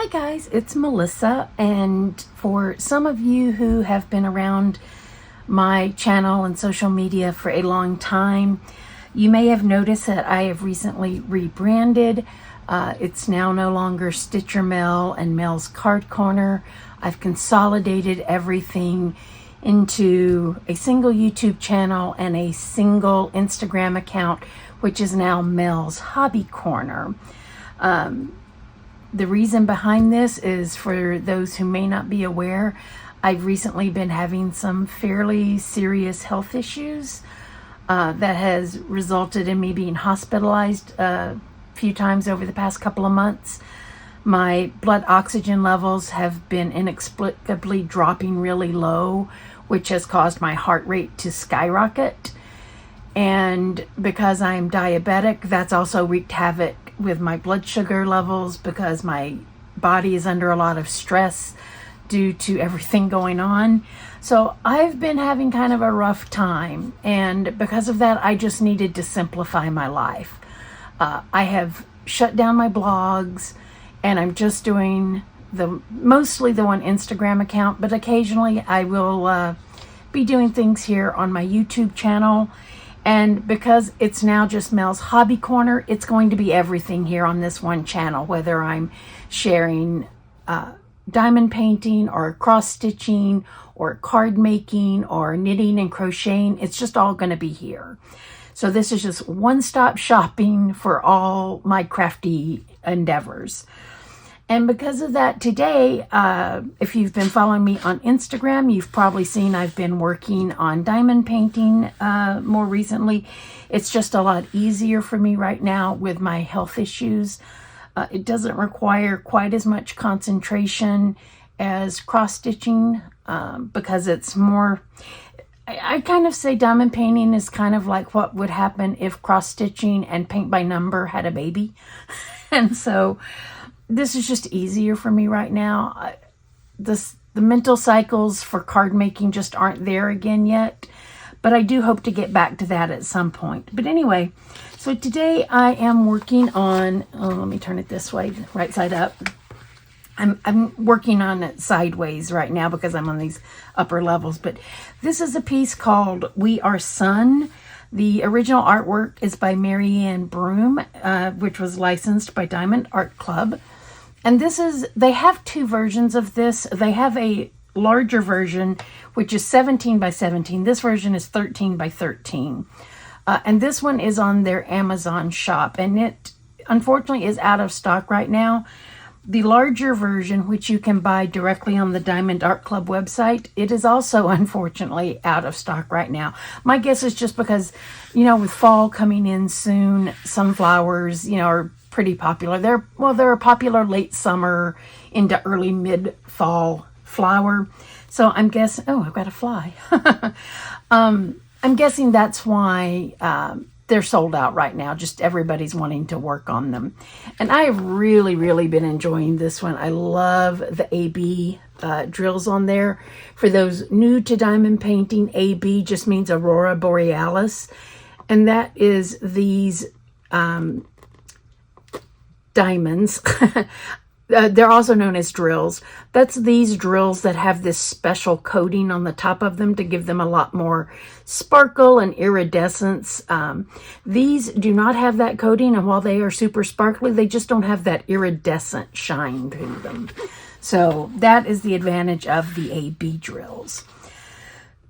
Hi guys, it's Melissa, and for some of you who have been around my channel and social media for a long time, you may have noticed that I have recently rebranded. It's now no longer Stitcher Mel and Mel's Card Corner. I've consolidated everything into a single YouTube channel and a single Instagram account, which is now Mel's Hobby Corner. The reason behind this is, for those who may not be aware, I've recently been having some fairly serious health issues that has resulted in me being hospitalized a few times over the past couple of months. My blood oxygen levels have been inexplicably dropping really low, which has caused my heart rate to skyrocket. And because I'm diabetic, that's also wreaked havoc with my blood sugar levels, because my body is under a lot of stress due to everything going on. So I've been having kind of a rough time, and because of that, I just needed to simplify my life. I have shut down my blogs, and I'm just doing mostly the one Instagram account, but occasionally I will be doing things here on my YouTube channel. And because it's now just Mel's Hobby Corner, it's going to be everything here on this one channel, whether I'm sharing diamond painting or cross stitching or card making or knitting and crocheting. It's just all going to be here. So this is just one-stop shopping for all my crafty endeavors. And because of that, today, if you've been following me on Instagram, you've probably seen I've been working on diamond painting more recently. It's just a lot easier for me right now with my health issues. It doesn't require quite as much concentration as cross-stitching because it's more... I kind of say diamond painting is kind of like what would happen if cross-stitching and paint by number had a baby. And so... this is just easier for me right now. The mental cycles for card making just aren't there again yet, but I do hope to get back to that at some point. But anyway, so today I am working on, let me turn it this way, right side up. I'm working on it sideways right now because I'm on these upper levels, but this is a piece called We Are Sun. The original artwork is by Marianne Broom, which was licensed by Diamond Art Club. And they have two versions of this. They have a larger version, which is 17 by 17. This version is 13 by 13. And this one is on their Amazon shop. And it, unfortunately, is out of stock right now. The larger version, which you can buy directly on the Diamond Art Club website, it is also, unfortunately, out of stock right now. My guess is just because, with fall coming in soon, sunflowers, are pretty popular. They're a popular late summer into early mid-fall flower. So I'm guessing, oh, I've got a fly. I'm guessing that's why they're sold out right now. Just everybody's wanting to work on them. And I have really, really been enjoying this one. I love the AB drills on there. For those new to diamond painting, AB just means Aurora Borealis. And that is these diamonds. They're also known as drills. That's these drills that have this special coating on the top of them to give them a lot more sparkle and iridescence. These do not have that coating, and while they are super sparkly, they just don't have that iridescent shine to them. So that is the advantage of the AB drills.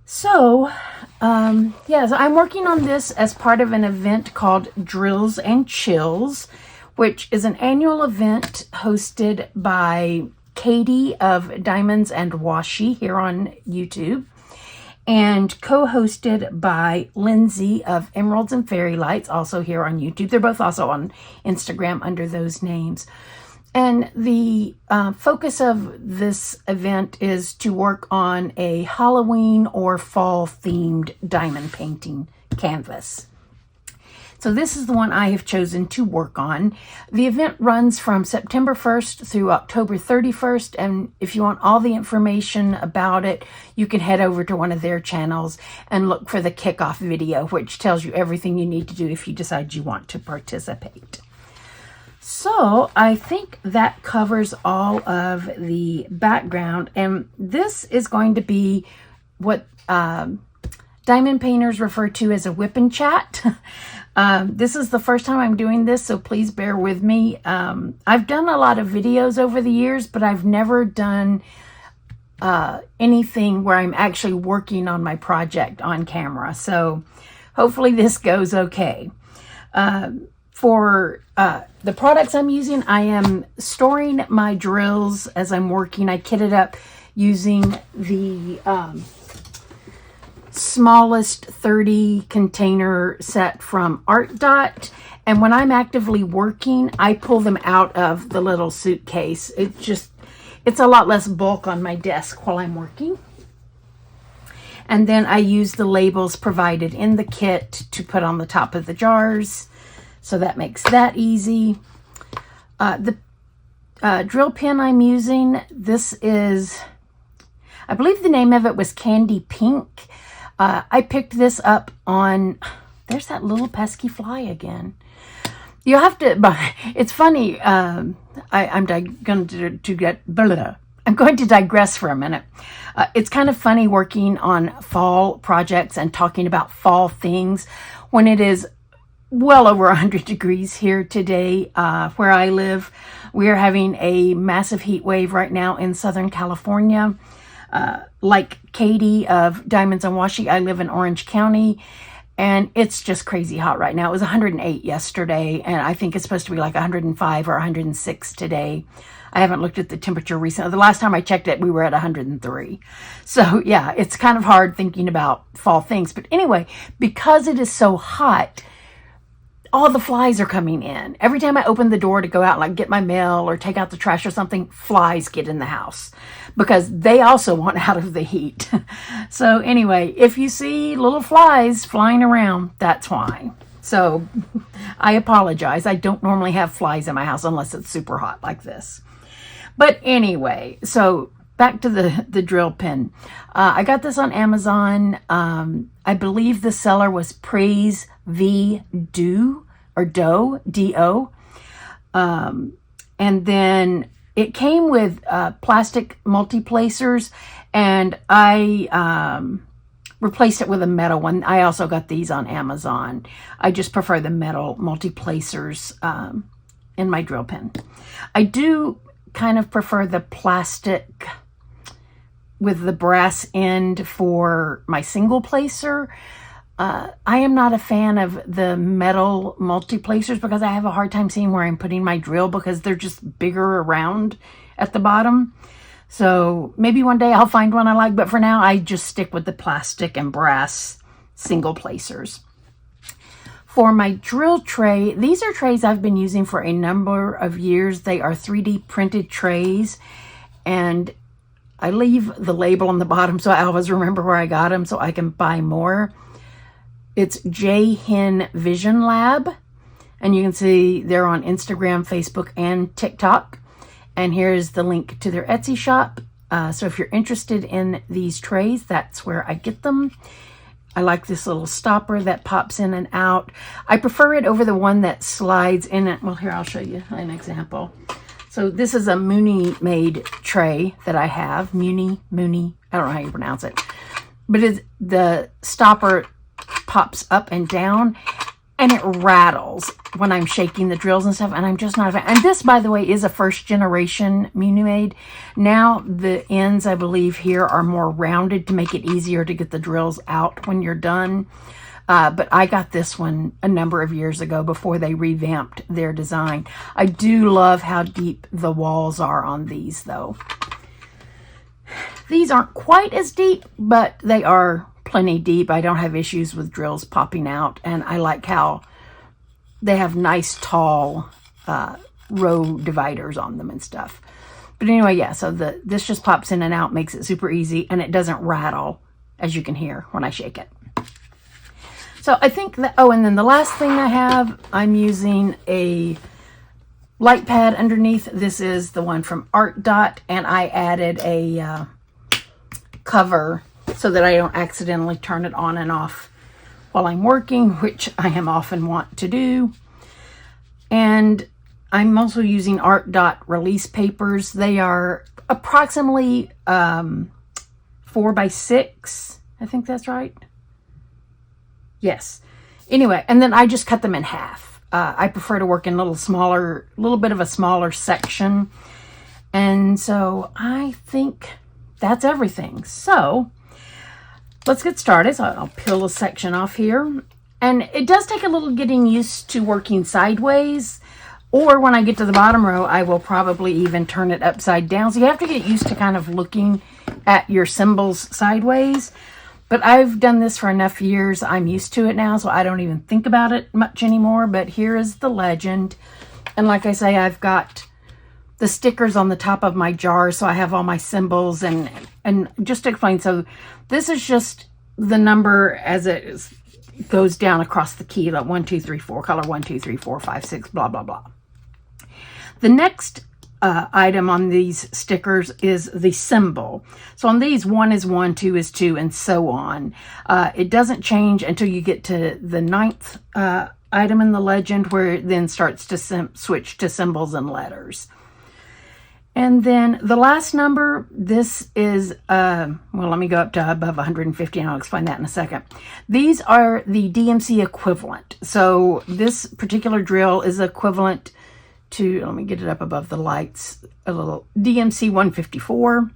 So, so I'm working on this as part of an event called Drills and Chills, which is an annual event hosted by Katie of Diamonds and Washi here on YouTube, and co-hosted by Lindsay of Emeralds and Fairy Lights, also here on YouTube. They're both also on Instagram under those names. And the focus of this event is to work on a Halloween or fall-themed diamond painting canvas. So this is the one I have chosen to work on. The event runs from September 1st through October 31st. And if you want all the information about it, you can head over to one of their channels and look for the kickoff video, which tells you everything you need to do if you decide you want to participate. So I think that covers all of the background, and this is going to be what diamond painters refer to as a WIP Chat. This is the first time I'm doing this, so please bear with me. I've done a lot of videos over the years, but I've never done anything where I'm actually working on my project on camera. So hopefully this goes okay. For the products I'm using, I am storing my drills as I'm working. I kitted up using the smallest 30 container set from Art Dot. And when I'm actively working, I pull them out of the little suitcase. It's a lot less bulk on my desk while I'm working. And then I use the labels provided in the kit to put on the top of the jars. So that makes that easy. The drill pen I'm using, this is, I believe the name of it was Candy Pink. I picked this up on, there's that little pesky fly again. You have to, it's funny, I'm going to digress for a minute. It's kind of funny working on fall projects and talking about fall things when it is well over 100 degrees here today where I live. We are having a massive heat wave right now in Southern California. Like Katie of Diamonds on Washi, I live in Orange County, and it's just crazy hot right now. It was 108 yesterday, and I think it's supposed to be like 105 or 106 today. I haven't looked at the temperature recently. The last time I checked it, we were at 103. So yeah, it's kind of hard thinking about fall things. But anyway, because it is so hot, all the flies are coming in. Every time I open the door to go out, like get my mail or take out the trash or something, flies get in the house because they also want out of the heat. So anyway, if you see little flies flying around, that's why. So I apologize. I don't normally have flies in my house unless it's super hot like this. But anyway, so back to the drill pen. I got this on Amazon. I believe the seller was Praise V Do or Doe, D-O. And then it came with plastic multi-placers, and I replaced it with a metal one. I also got these on Amazon. I just prefer the metal multi-placers in my drill pen. I do kind of prefer the plastic with the brass end for my single placer. I am not a fan of the metal multi-placers because I have a hard time seeing where I'm putting my drill because they're just bigger around at the bottom. So maybe one day I'll find one I like, but for now I just stick with the plastic and brass single placers. For my drill tray, these are trays I've been using for a number of years. They are 3D printed trays, and I leave the label on the bottom so I always remember where I got them so I can buy more. It's Hen Vision Lab, and you can see they're on Instagram, Facebook, and TikTok. And here's the link to their Etsy shop. So if you're interested in these trays, that's where I get them. I like this little stopper that pops in and out. I prefer it over the one that slides in it. Well, here, I'll show you an example. So this is a Mooney made tray that I have. Mooney, I don't know how you pronounce it. But the stopper pops up and down, and it rattles when I'm shaking the drills and stuff, and I'm just not a fan. And this, by the way, is a first generation Mooney made. Now the ends, I believe, here are more rounded to make it easier to get the drills out when you're done. But I got this one a number of years ago before they revamped their design. I do love how deep the walls are on these, though. These aren't quite as deep, but they are plenty deep. I don't have issues with drills popping out, and I like how they have nice tall row dividers on them and stuff. But anyway, yeah, so this just pops in and out, makes it super easy, and it doesn't rattle, as you can hear when I shake it. So I think that, oh, and then the last thing I have, I'm using a light pad underneath. This is the one from Art Dot, and I added a cover so that I don't accidentally turn it on and off while I'm working, which I am often want to do. And I'm also using Art Dot release papers. They are approximately 4 by 6. I think that's right. Yes. Anyway, and then I just cut them in half. I prefer to work in a little bit of a smaller section. And so I think that's everything. So let's get started. So I'll peel a section off here. And it does take a little getting used to working sideways. Or when I get to the bottom row, I will probably even turn it upside down. So you have to get used to kind of looking at your symbols sideways. But I've done this for enough years. I'm used to it now, so I don't even think about it much anymore. But here is the legend. And like I say, I've got the stickers on the top of my jar, so I have all my symbols. And just to explain, so this is just the number as it is, goes down across the key, like 1, 2, 3, 4, color 1, 2, 3, 4, 5, 6, blah, blah, blah. The next item on these stickers is the symbol. So on these, 1 is 1, 2 is 2, and so on. It doesn't change until you get to the 9th item in the legend, where it then starts to switch to symbols and letters. And then the last number, this is, well, let me go up to above 150, and I'll explain that in a second. These are the DMC equivalent. So this particular drill is equivalent to, let me get it up above the lights a little, DMC 154.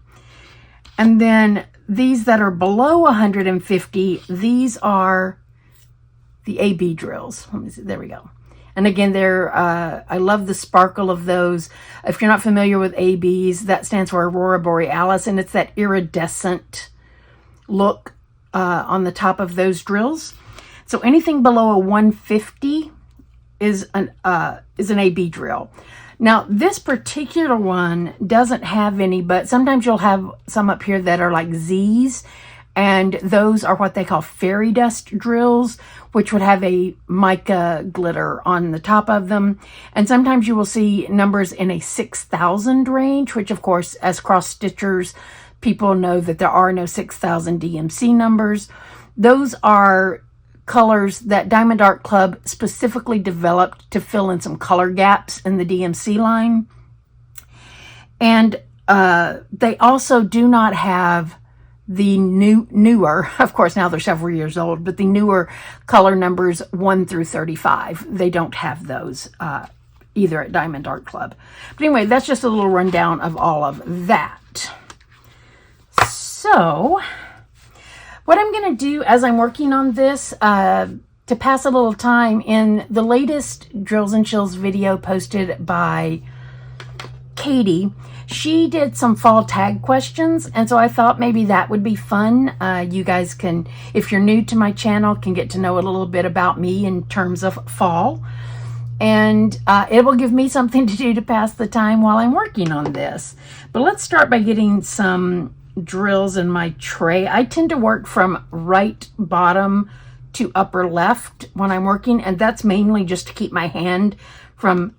And then these that are below 150, these are the AB drills. Let me see, there we go. And again, I love the sparkle of those. If you're not familiar with ABs, that stands for Aurora Borealis, and it's that iridescent look on the top of those drills. So anything below a 150 is an AB drill. Now, this particular one doesn't have any, but sometimes you'll have some up here that are like Zs, and those are what they call fairy dust drills, which would have a mica glitter on the top of them. And sometimes you will see numbers in a 6,000 range, which of course, as cross stitchers, people know that there are no 6,000 DMC numbers. Those are colors that Diamond Art Club specifically developed to fill in some color gaps in the DMC line. And they also do not have the newer, of course now they're several years old, but the newer color numbers 1 through 35. They don't have those either at Diamond Art Club. But anyway, that's just a little rundown of all of that. So what I'm going to do as I'm working on this, to pass a little time, in the latest Drills and Chills video posted by Katie, she did some fall tag questions, and so I thought maybe that would be fun. You guys can, if you're new to my channel, can get to know a little bit about me in terms of fall. And it will give me something to do to pass the time while I'm working on this. But let's start by getting some drills in my tray. I tend to work from right bottom to upper left when I'm working, and that's mainly just to keep my hand from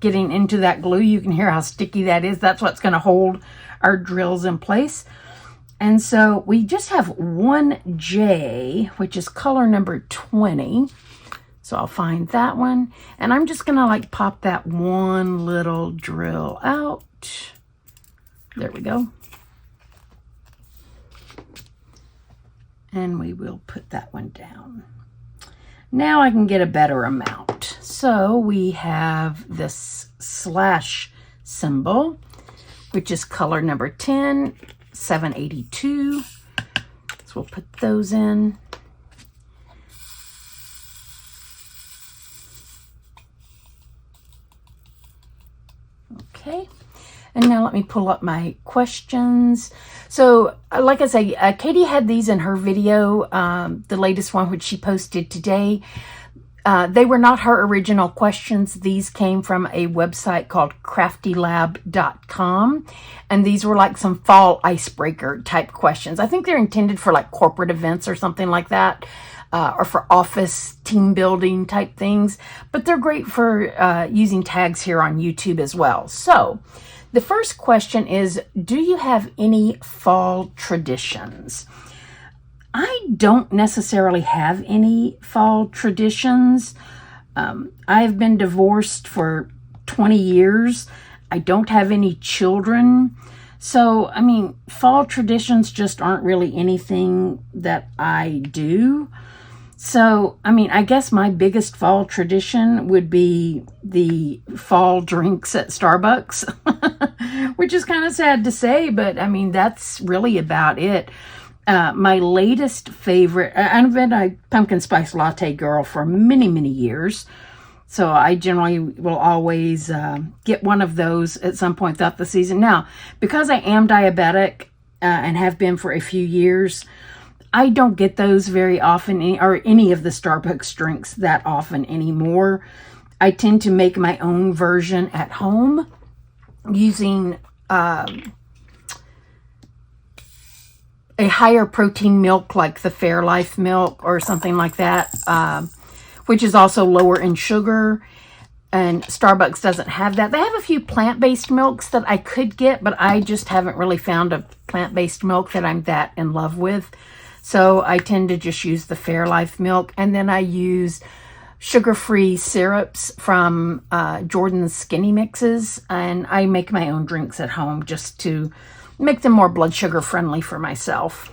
getting into that glue. You can hear how sticky that is. That's what's going to hold our drills in place. And so we just have 1J, which is color number 20. So I'll find that one, and I'm just going to like pop that one little drill out. There we go. And we will put that one down. Now I can get a better amount. So we have this slash symbol, which is color number 10, 782. So we'll put those in. Okay. And now let me pull up my questions. So like I say, Katie had these in her video, the latest one, which she posted today. They were not her original questions. These came from a website called craftylab.com. And these were like some fall icebreaker type questions. I think they're intended for like corporate events or something like that. Or for office team building type things. But they're great for using tags here on YouTube as well. So the first question is, do you have any fall traditions? I don't necessarily have any fall traditions. I've been divorced for 20 years. I don't have any children. So, I mean, fall traditions just aren't really anything that I do. So, I mean, I guess my biggest fall tradition would be the fall drinks at Starbucks, which is kind of sad to say, but I mean, that's really about it. My latest favorite, I've been a pumpkin spice latte girl for many, many years. So I generally will always get one of those at some point throughout the season. Now, because I am diabetic and have been for a few years, I don't get those very often, or any of the Starbucks drinks that often anymore. I tend to make my own version at home using a higher protein milk like the Fairlife milk or something like that, which is also lower in sugar. And Starbucks doesn't have that. They have a few plant-based milks that I could get, but I just haven't really found a plant-based milk that I'm that in love with. So I tend to just use the Fairlife milk. And then I use sugar-free syrups from Jordan's Skinny Mixes. And I make my own drinks at home just to make them more blood sugar friendly for myself.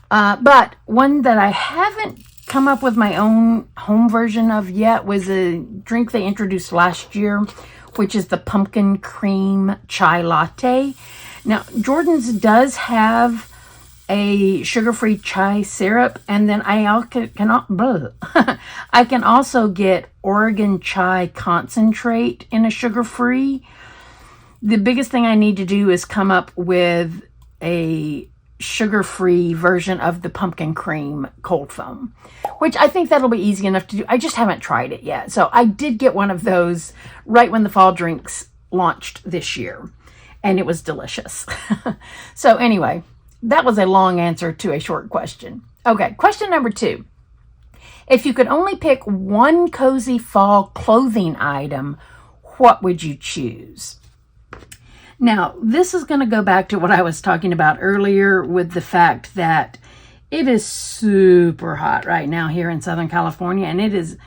But one that I haven't come up with my own home version of yet was a drink they introduced last year, which is the pumpkin cream chai latte. Now, Jordan's does have a sugar-free chai syrup, and then I can also get Oregon chai concentrate in a sugar-free. The biggest thing I need to do is come up with a sugar-free version of the pumpkin cream cold foam, which I think that'll be easy enough to do. I just haven't tried it yet. So I did get one of those right when the fall drinks launched this year, and it was delicious. So anyway, that was a long answer to a short question. Okay, question number 2. If you could only pick one cozy fall clothing item, what would you choose? Now, this is going to go back to what I was talking about earlier with the fact that it is super hot right now here in Southern California, and it is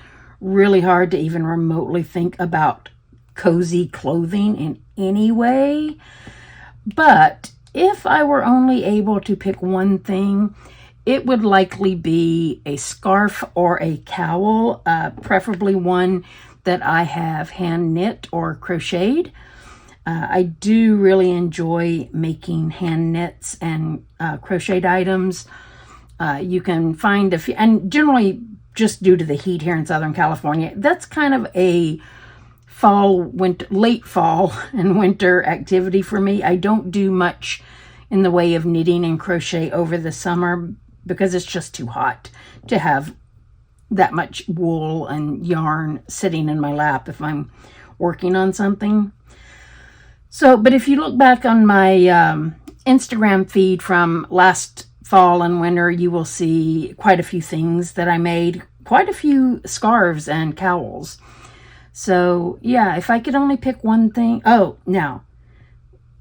really hard to even remotely think about cozy clothing in any way. But if I were only able to pick one thing, it would likely be a scarf or a cowl, preferably one that I have hand knit or crocheted. I do really enjoy making hand knits and crocheted items. You can find a few, and generally just due to the heat here in Southern California, that's kind of a late fall and winter activity for me. I don't do much in the way of knitting and crochet over the summer because it's just too hot to have that much wool and yarn sitting in my lap if I'm working on something. So, but if you look back on my Instagram feed from last fall and winter, you will see quite a few things that I made, quite a few scarves and cowls. So, yeah, if I could only pick one thing. Oh, now,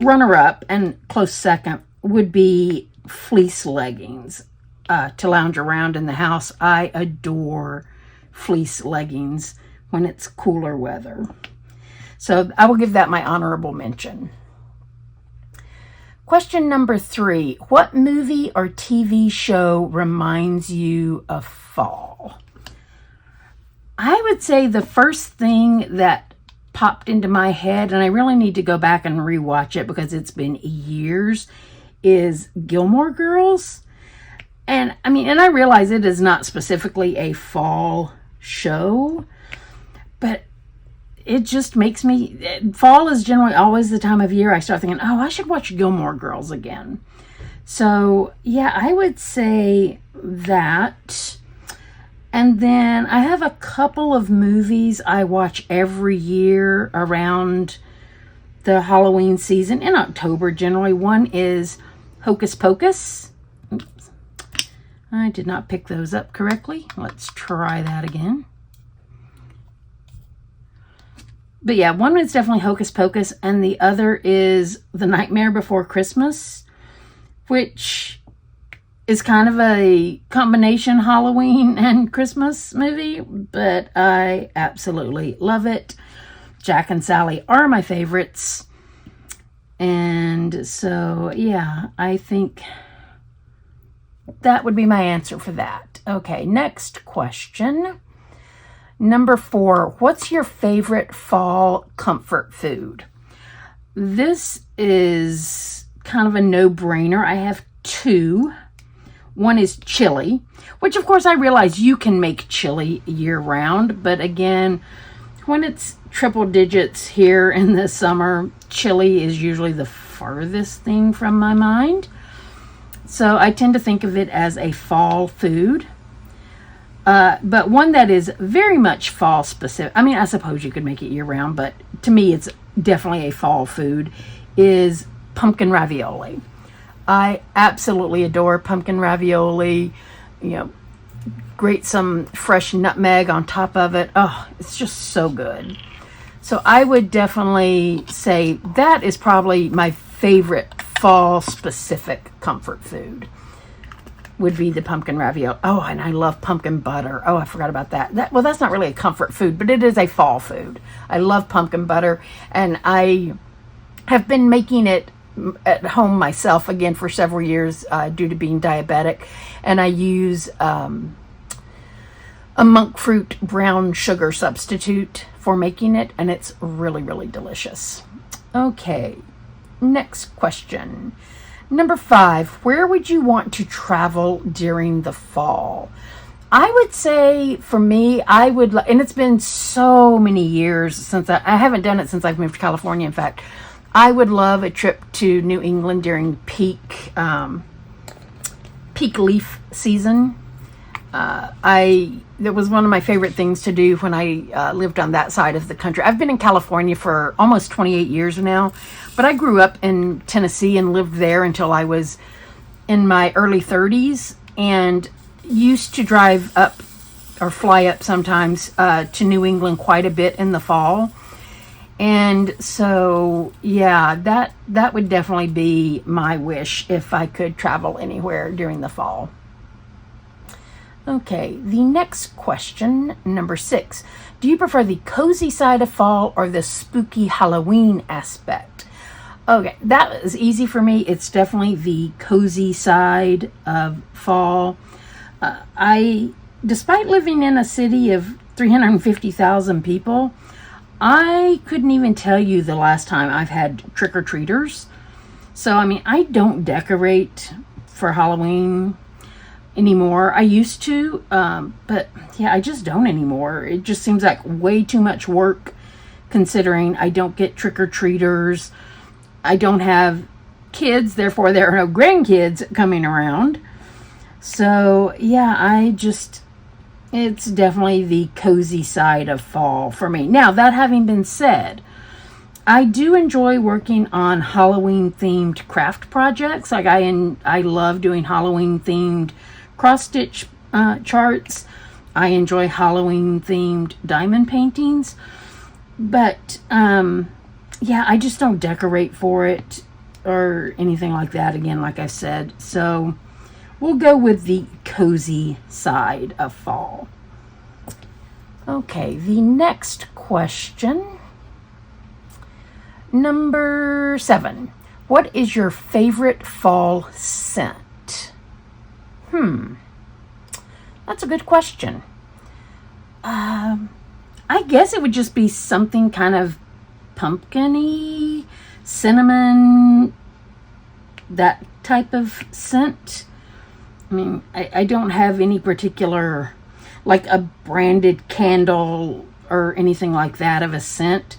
runner-up and close second would be fleece leggings to lounge around in the house. I adore fleece leggings when it's cooler weather. So I will give that my honorable mention. Question number 3. What movie or TV show reminds you of fall? I would say the first thing that popped into my head, and I really need to go back and rewatch it because it's been years, is Gilmore Girls. And I mean, and I realize it is not specifically a fall show, but it just makes me, fall is generally always the time of year I start thinking, oh, I should watch Gilmore Girls again. So yeah, I would say that. And then I have a couple of movies I watch every year around the Halloween season in October generally. One is Hocus Pocus. Oops. I did not pick those up correctly. Let's try that again. But yeah, one is definitely Hocus Pocus, and the other is The Nightmare Before Christmas, which is kind of a combination Halloween and Christmas movie, but I absolutely love it. Jack and Sally are my favorites. And so, yeah, I think that would be my answer for that. Okay, next question. Number 4, what's your favorite fall comfort food? This is kind of a no-brainer. I have 2. One is chili, which of course I realize you can make chili year-round, but again, when it's triple digits here in the summer, chili is usually the farthest thing from my mind. So I tend to think of it as a fall food. But one that is very much fall specific, I mean, I suppose you could make it year round, but to me it's definitely a fall food, is pumpkin ravioli. I absolutely adore pumpkin ravioli. You know, grate some fresh nutmeg on top of it. Oh, it's just so good. So I would definitely say that is probably my favorite fall specific comfort food, would be the pumpkin ravioli. Oh, and I love pumpkin butter. Oh, I forgot about that. Well, that's not really a comfort food, but it is a fall food. I love pumpkin butter, and I have been making it at home myself again for several years due to being diabetic, and I use a monk fruit brown sugar substitute for making it, and it's really, really delicious. Okay, next question. Number 5, where would you want to travel during the fall? I would say for me, I would, and it's been so many years since I haven't done it since I've moved to California. In fact, I would love a trip to New England during peak leaf season. That was one of my favorite things to do when I lived on that side of the country. I've been in California for almost 28 years now, but I grew up in Tennessee and lived there until I was in my early 30s, and used to drive up or fly up sometimes to New England quite a bit in the fall. And so, yeah, that would definitely be my wish if I could travel anywhere during the fall. Okay, the next question, number 6. Do you prefer the cozy side of fall or the spooky Halloween aspect? Okay, that is easy for me. It's definitely the cozy side of fall. Despite living in a city of 350,000 people, I couldn't even tell you the last time I've had trick-or-treaters. So, I mean, I don't decorate for Halloween anymore. I used to, but yeah, I just don't anymore. It just seems like way too much work, considering I don't get trick-or-treaters. I don't have kids, therefore there are no grandkids coming around. So yeah, it's definitely the cozy side of fall for me. Now, that having been said, I do enjoy working on Halloween themed craft projects. Like I love doing Halloween themed cross stitch charts. I enjoy Halloween themed diamond paintings, but yeah, I just don't decorate for it or anything like that, again, like I said. So we'll go with the cozy side of fall. Okay, the next question, number 7. What is your favorite fall scent? That's a good question. I guess it would just be something kind of pumpkin-y, cinnamon, that type of scent. I mean, I don't have any particular, like a branded candle or anything like that of a scent.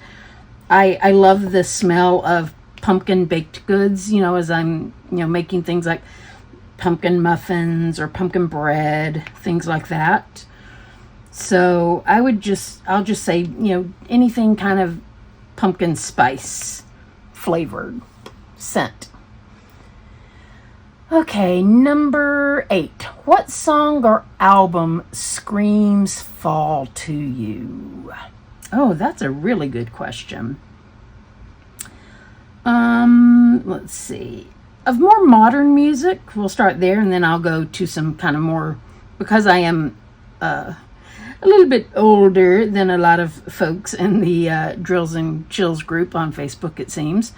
I love the smell of pumpkin baked goods, as I'm, making things like pumpkin muffins or pumpkin bread, things like that. So I'll just say, anything kind of pumpkin spice flavored scent. Okay, number 8. What song or album screams fall to you? Oh, that's a really good question. Let's see. Of more modern music, we'll start there, and then I'll go to some kind of more, because I am a little bit older than a lot of folks in the Drills and Chills group on Facebook, it seems.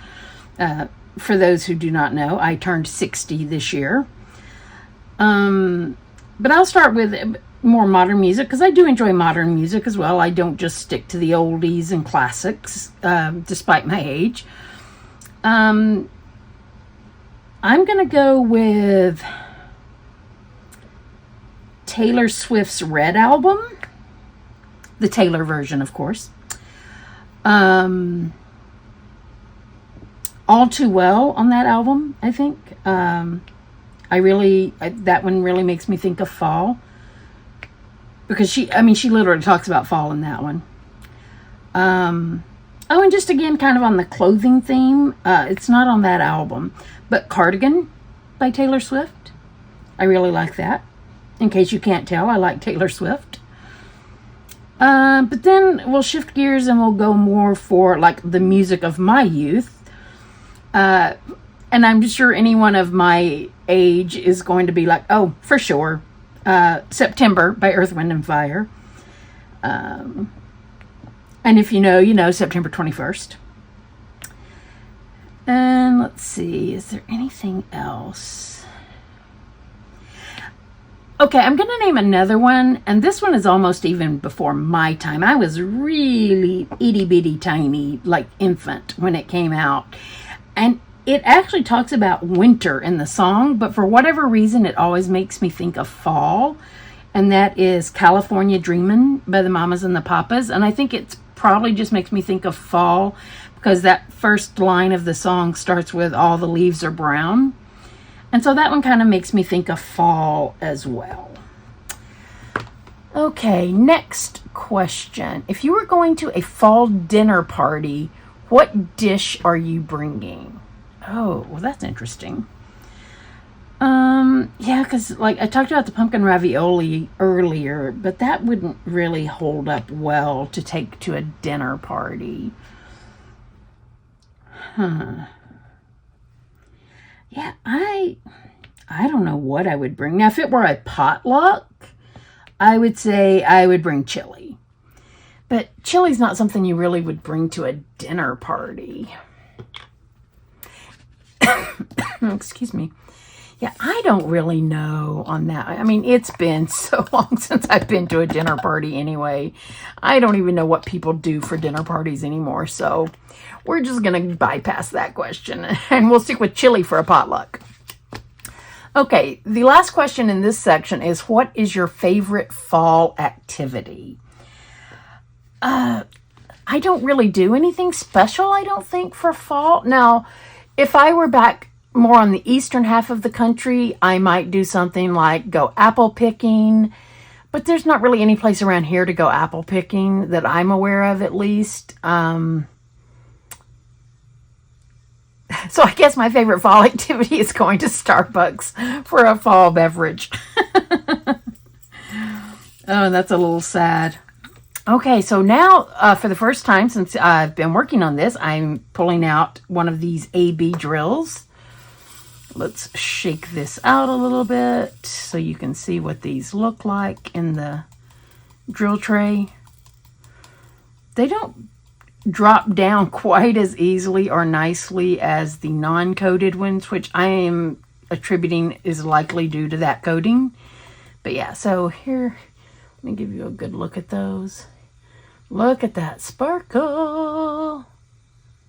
For those who do not know, I turned 60 this year. But I'll start with more modern music, because I do enjoy modern music as well. I don't just stick to the oldies and classics, despite my age. I'm going to go with Taylor Swift's Red album. The Taylor version, of course. All Too Well on that album, I think. That one really makes me think of fall. Because she literally talks about fall in that one. And just again, kind of on the clothing theme, it's not on that album, but Cardigan by Taylor Swift. I really like that. In case you can't tell, I like Taylor Swift. But then we'll shift gears and we'll go more for like the music of my youth. And I'm sure anyone of my age is going to be like, oh, for sure. September by Earth, Wind and Fire. And if you know, September 21st. And let's see, is there anything else? Okay, I'm going to name another one, and this one is almost even before my time. I was really itty bitty tiny, like infant, when it came out. And it actually talks about winter in the song, but for whatever reason, it always makes me think of fall. And that is California Dreamin' by the Mamas and the Papas. And I think it's probably just makes me think of fall because that first line of the song starts with all the leaves are brown. And so that one kind of makes me think of fall as well. Okay, next question. If you were going to a fall dinner party, what dish are you bringing? Oh, well, that's interesting. Yeah, because like I talked about the pumpkin ravioli earlier, but that wouldn't really hold up well to take to a dinner party. Yeah, I don't know what I would bring. Now, if it were a potluck, I would say I would bring chili. But chili's not something you really would bring to a dinner party. Excuse me. Yeah, I don't really know on that. I mean, it's been so long since I've been to a dinner party anyway. I don't even know what people do for dinner parties anymore. So we're just going to bypass that question and we'll stick with chili for a potluck. Okay, the last question in this section is, what is your favorite fall activity? I don't really do anything special, I don't think, for fall. Now, if I were back more on the eastern half of the country, I might do something like go apple picking, but there's not really any place around here to go apple picking that I'm aware of, at least. So I guess my favorite fall activity is going to Starbucks for a fall beverage. Oh, that's a little sad. Okay, so now for the first time since I've been working on this, I'm pulling out one of these AB drills. Let's shake this out a little bit so you can see what these look like in the drill tray. They don't drop down quite as easily or nicely as the non-coated ones, which I am attributing is likely due to that coating. But yeah, so here, let me give you a good look at those. Look at that sparkle.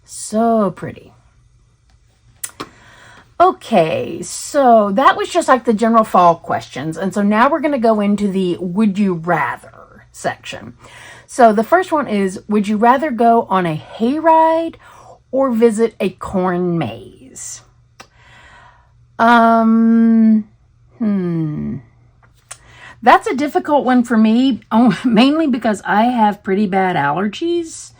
So pretty. Okay, so that was just like the general fall questions. And so now we're going to go into the would you rather section. So the first one is, would you rather go on a hayride or visit a corn maze? That's a difficult one for me, mainly because I have pretty bad allergies.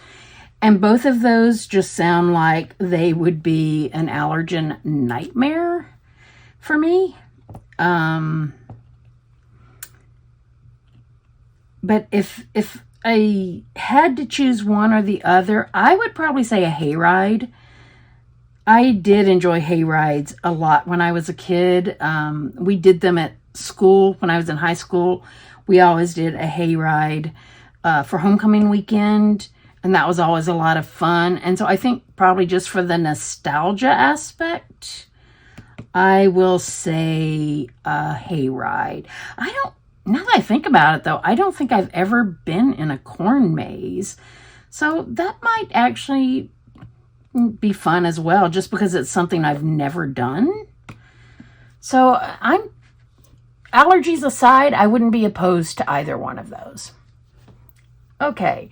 And both of those just sound like they would be an allergen nightmare for me. But if I had to choose one or the other, I would probably say a hayride. I did enjoy hayrides a lot when I was a kid. We did them at school when I was in high school. we always did a hayride for homecoming weekend, and that was always a lot of fun. And so I think probably just for the nostalgia aspect, I will say a hayride. Now that I think about it, though, I don't think I've ever been in a corn maze. So that might actually be fun as well, just because it's something I've never done. So allergies aside, I wouldn't be opposed to either one of those. Okay.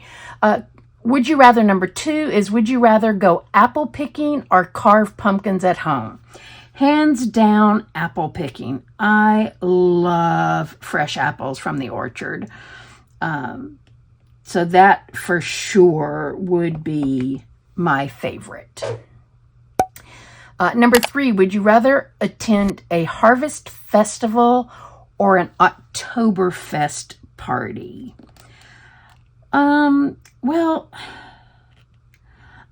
Would you rather number 2 is, would you rather go apple picking or carve pumpkins at home? Hands down, apple picking. I love fresh apples from the orchard. So that for sure would be my favorite. Number 3, would you rather attend a harvest festival or an Oktoberfest party? Well,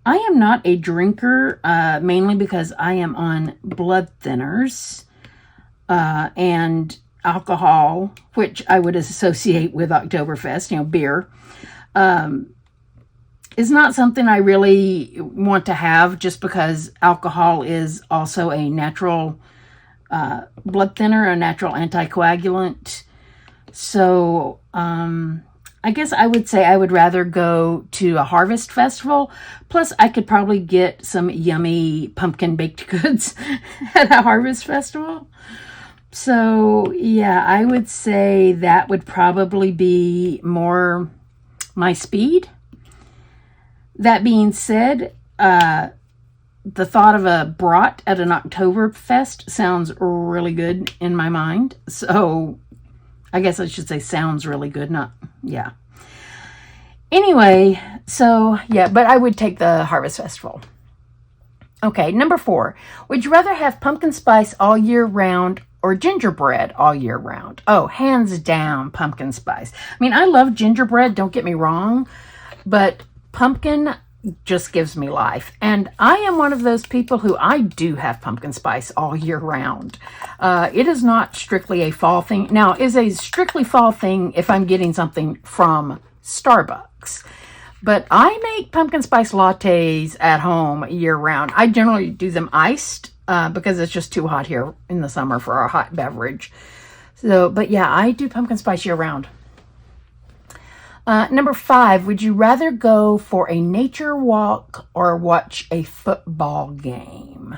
I am not a drinker, mainly because I am on blood thinners, and alcohol, which I would associate with Oktoberfest, beer, is not something I really want to have, just because alcohol is also a natural blood thinner, a natural anticoagulant. So, I guess I would say I would rather go to a harvest festival. Plus, I could probably get some yummy pumpkin baked goods at a harvest festival. So, yeah, I would say that would probably be more my speed. That being said, the thought of a brat at an Oktoberfest sounds really good in my mind. So, I guess I should say sounds really good, yeah. Anyway, so, yeah, but I would take the harvest festival. Okay, number 4. Would you rather have pumpkin spice all year round or gingerbread all year round? Oh, hands down, pumpkin spice. I mean, I love gingerbread, don't get me wrong, but pumpkin just gives me life. And I am one of those people who I do have pumpkin spice all year round. It is not strictly a fall thing. Now, it is a strictly fall thing if I'm getting something from Starbucks. But I make pumpkin spice lattes at home year round. I generally do them iced because it's just too hot here in the summer for a hot beverage. So, but yeah, I do pumpkin spice year round. Number 5, would you rather go for a nature walk or watch a football game?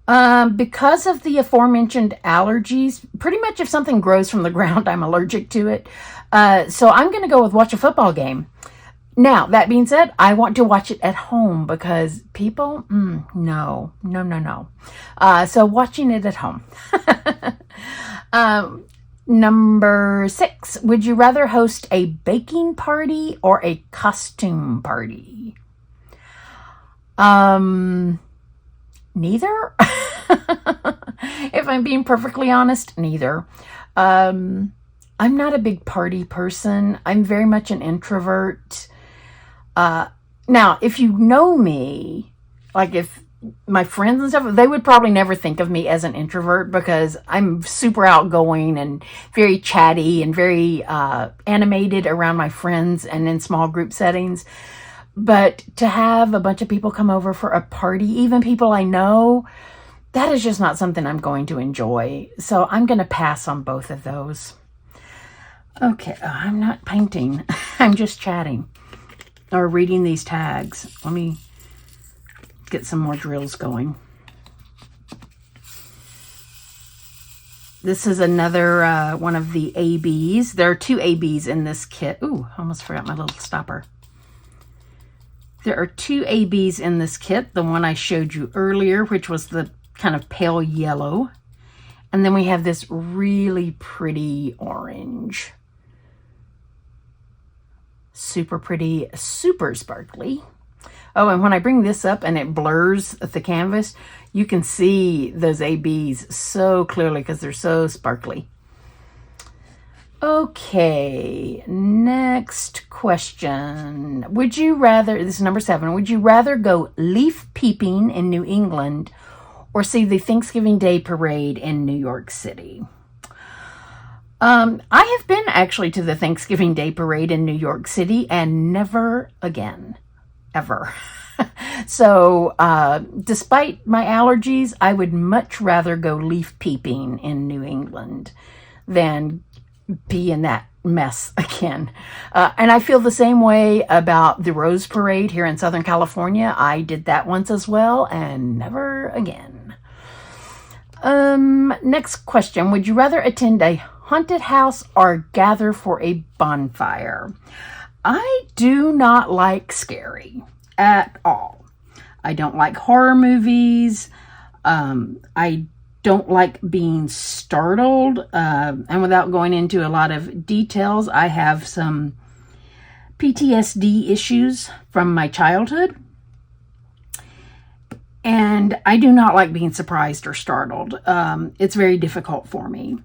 Because of the aforementioned allergies, pretty much if something grows from the ground, I'm allergic to it. So I'm going to go with watch a football game. Now, that being said, I want to watch it at home because people, no. So watching it at home. Number 6, would you rather host a baking party or a costume party? Neither. If I'm being perfectly honest, neither. I'm not a big party person. I'm very much an introvert. Now, if you know me, like if my friends and stuff, they would probably never think of me as an introvert because I'm super outgoing and very chatty and very animated around my friends and in small group settings. But to have a bunch of people come over for a party, even people I know, that is just not something I'm going to enjoy. So I'm going to pass on both of those. Okay, I'm not painting. I'm just chatting or reading these tags. Let me get some more drills going. This is another one of the ABs. There are 2 ABs in this kit. Ooh, almost forgot my little stopper. There are 2 ABs in this kit. The one I showed you earlier, which was the kind of pale yellow. And then we have this really pretty orange. Super pretty, super sparkly. Oh, and when I bring this up and it blurs the canvas, you can see those ABs so clearly because they're so sparkly. Okay, next question. Would you rather, this is number 7, would you rather go leaf peeping in New England or see the Thanksgiving Day Parade in New York City? I have been actually to the Thanksgiving Day Parade in New York City, and never again, ever. So, despite my allergies, I would much rather go leaf peeping in New England than be in that mess again. And I feel the same way about the Rose Parade here in Southern California. I did that once as well, and never again. Next question. Would you rather attend a haunted house or gather for a bonfire? I do not like scary at all. I don't like horror movies. I don't like being startled. And without going into a lot of details, I have some PTSD issues from my childhood. And I do not like being surprised or startled. It's very difficult for me.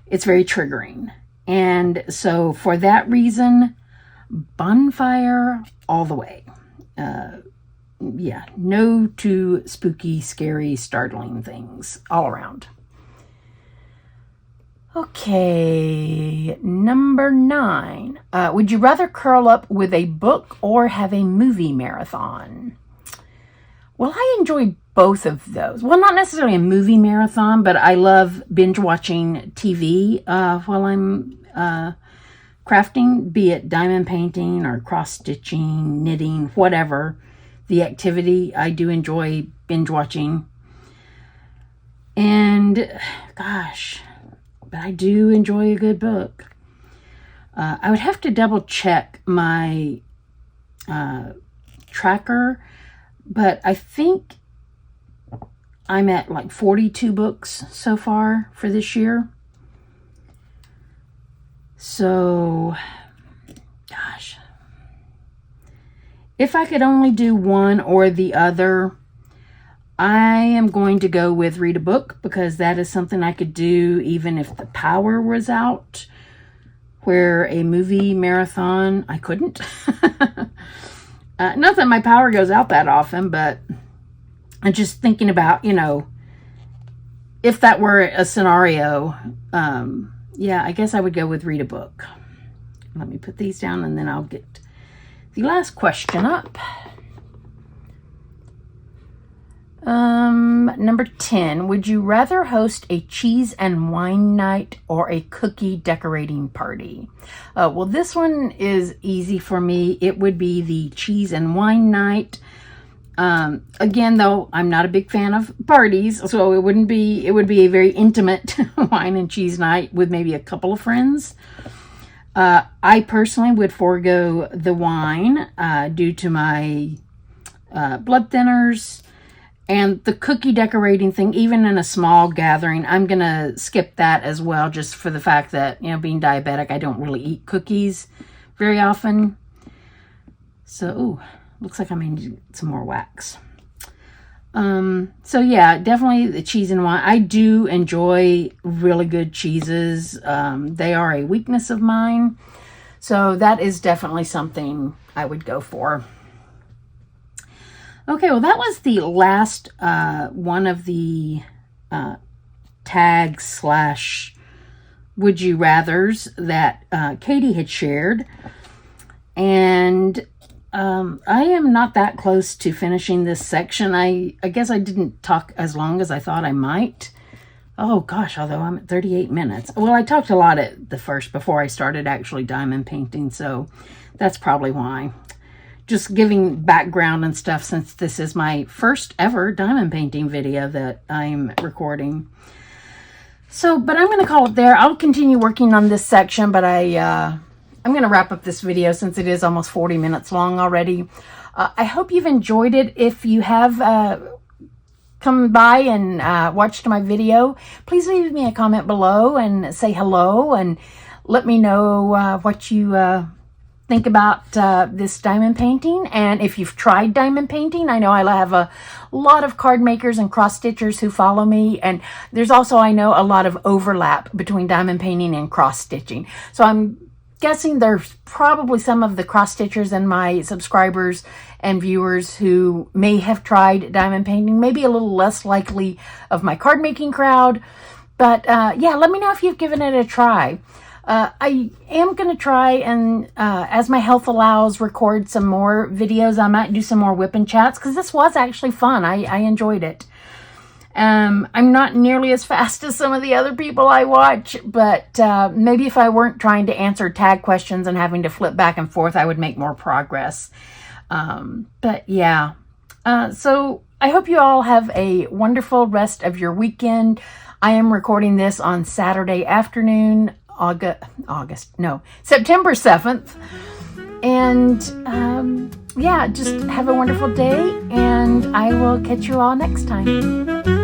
It's very triggering. And so for that reason, bonfire all the way. Yeah, no to spooky, scary, startling things all around. Okay, number 9. Would you rather curl up with a book or have a movie marathon? Well, I enjoy both of those. Well, not necessarily a movie marathon, but I love binge watching TV while I'm crafting, be it diamond painting or cross-stitching, knitting, whatever the activity. I do enjoy binge watching. And gosh, but I do enjoy a good book. I would have to double check my tracker, but I think I'm at like 42 books so far for this year. So, gosh, if I could only do one or the other, I am going to go with read a book, because that is something I could do even if the power was out, where a movie marathon, I couldn't. Not that my power goes out that often, but I'm just thinking about, if that were a scenario, yeah, I guess I would go with read a book. Let me put these down and then I'll get the last question up. Number 10, would you rather host a cheese and wine night or a cookie decorating party? Well, this one is easy for me. It would be the cheese and wine night. Again, though, I'm not a big fan of parties, so it would be a very intimate wine and cheese night with maybe a couple of friends. I personally would forego the wine due to my blood thinners. And the cookie decorating thing, even in a small gathering, I'm going to skip that as well, just for the fact that, being diabetic, I don't really eat cookies very often. So, looks like I may need some more wax. So yeah, definitely the cheese and wine. I do enjoy really good cheeses. They are a weakness of mine. So that is definitely something I would go for. Okay, well, that was the last one of the tags / would you rathers that Katie had shared. And I am not that close to finishing this section. I guess I didn't talk as long as I thought I might. Oh gosh, although I'm at 38 minutes. Well, I talked a lot at the first before I started actually diamond painting, so that's probably why. Just giving background and stuff, since this is my first ever diamond painting video that I'm recording. So, but I'm going to call it there. I'll continue working on this section, but I'm going to wrap up this video since it is almost 40 minutes long already. I hope you've enjoyed it. If you have come by and watched my video, please leave me a comment below and say hello and let me know what you think about this diamond painting. And if you've tried diamond painting, I know I have a lot of card makers and cross stitchers who follow me, and there's also, I know, a lot of overlap between diamond painting and cross stitching. So I'm guessing there's probably some of the cross stitchers and my subscribers and viewers who may have tried diamond painting, maybe a little less likely of my card making crowd. But yeah, let me know if you've given it a try. I am going to try and, as my health allows, record some more videos. I might do some more WIP chats because this was actually fun. I enjoyed it. I'm not nearly as fast as some of the other people I watch, but maybe if I weren't trying to answer tag questions and having to flip back and forth, I would make more progress. But yeah, so I hope you all have a wonderful rest of your weekend. I am recording this on Saturday afternoon, September 7th. And yeah, just have a wonderful day, and I will catch you all next time.